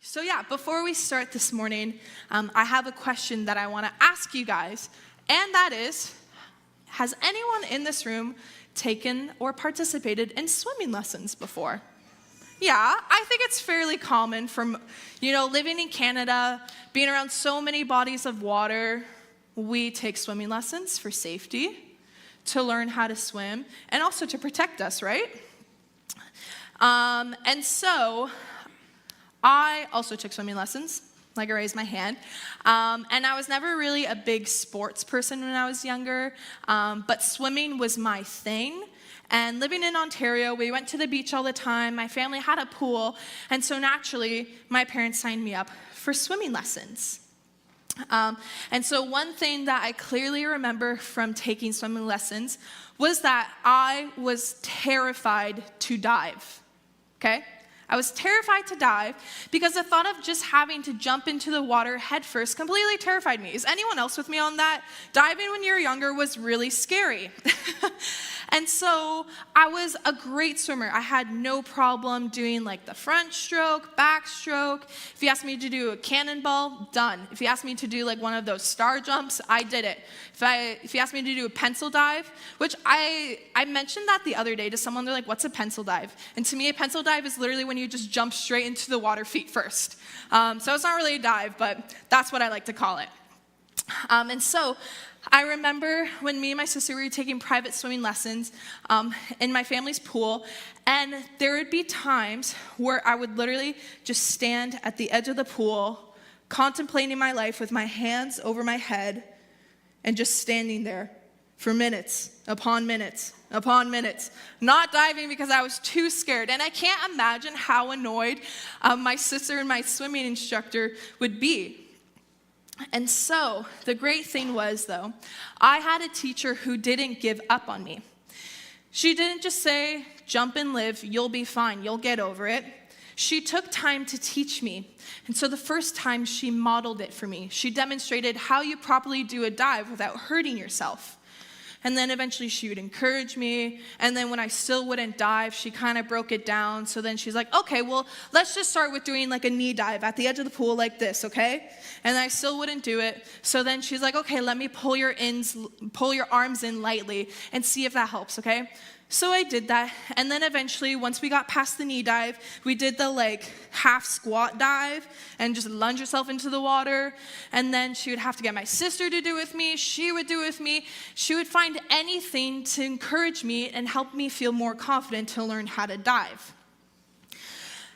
So before we start this morning, I have a question that I want to ask you guys, and that is, has anyone in this room taken or participated in swimming lessons before? Yeah, I think it's fairly common from, living in Canada, being around so many bodies of water. We take swimming lessons for safety, to learn how to swim, and also to protect us, right? And so I also took swimming lessons, like I raised my hand. And I was never really a big sports person when I was younger, but swimming was my thing. And living in Ontario, we went to the beach all the time. My family had a pool. And so naturally, my parents signed me up for swimming lessons. And so one thing that I clearly remember from taking swimming lessons was that I was terrified to dive, okay? I was terrified to dive because the thought of just having to jump into the water head first completely terrified me. Is anyone else with me on that? Diving when you're younger was really scary. And so I was a great swimmer. I had no problem doing like the front stroke, backstroke. If you asked me to do a cannonball, done. If you asked me to do like one of those star jumps, I did it. If you asked me to do a pencil dive, which I mentioned that the other day to someone, they're like, what's a pencil dive? And to me, a pencil dive is literally when you just jump straight into the water feet first. So it's not really a dive, but that's what I like to call it. And so I remember when me and my sister were taking private swimming lessons in my family's pool, and there would be times where I would literally just stand at the edge of the pool, contemplating my life with my hands over my head, and just standing there for minutes upon minutes upon minutes, not diving because I was too scared. And I can't imagine how annoyed my sister and my swimming instructor would be. And so the great thing was, though, I had a teacher who didn't give up on me. She didn't just say, jump and live, you'll be fine, you'll get over it. She took time to teach me. And so the first time she modeled it for me. She demonstrated how you properly do a dive without hurting yourself. And then eventually she would encourage me. And then when I still wouldn't dive, she kind of broke it down. So then she's like, okay, well, let's just start with doing like a knee dive at the edge of the pool like this, okay? And I still wouldn't do it. So then she's like, okay, let me pull your arms in lightly and see if that helps, okay? So I did that, and then eventually, once we got past the knee dive, we did the like half squat dive and just lunge yourself into the water. And then she would have to get my sister to do it with me. She would do it with me. She would find anything to encourage me and help me feel more confident to learn how to dive.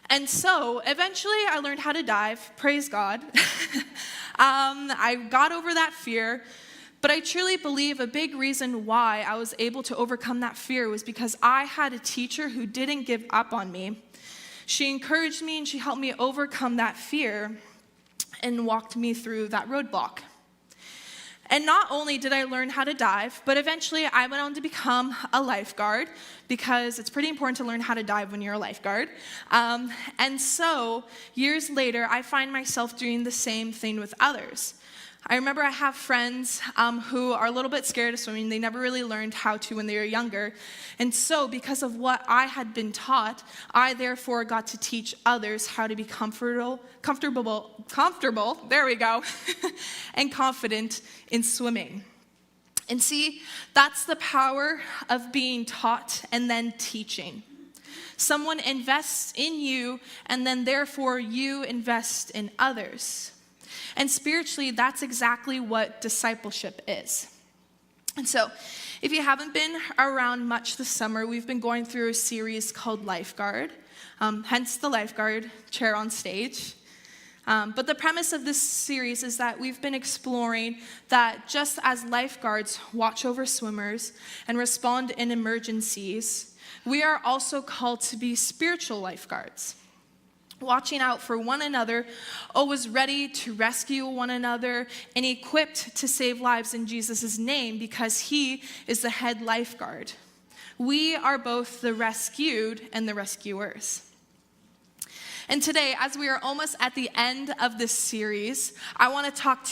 And so eventually I learned how to dive, praise God. I got over that fear. But I truly believe a big reason why I was able to overcome that fear was because I had a teacher who didn't give up on me. She encouraged me and she helped me overcome that fear and walked me through that roadblock. And not only did I learn how to dive, but eventually I went on to become a lifeguard because it's pretty important to learn how to dive when you're a lifeguard. And so years later, I find myself doing the same thing with others. I remember I have friends who are a little bit scared of swimming. They never really learned how to when they were younger. And so because of what I had been taught, I therefore got to teach others how to be comfortable, there we go, and confident in swimming. And see, that's the power of being taught and then teaching. Someone invests in you, and then therefore you invest in others. And spiritually, that's exactly what discipleship is. And so, if you haven't been around much this summer, we've been going through a series called Lifeguard, hence the lifeguard chair on stage. But the premise of this series is that we've been exploring that just as lifeguards watch over swimmers and respond in emergencies, we are also called to be spiritual lifeguards. Watching out for one another, always ready to rescue one another, and equipped to save lives in Jesus' name because he is the head lifeguard. We are both the rescued and the rescuers. And today, as we are almost at the end of this series, I want to talk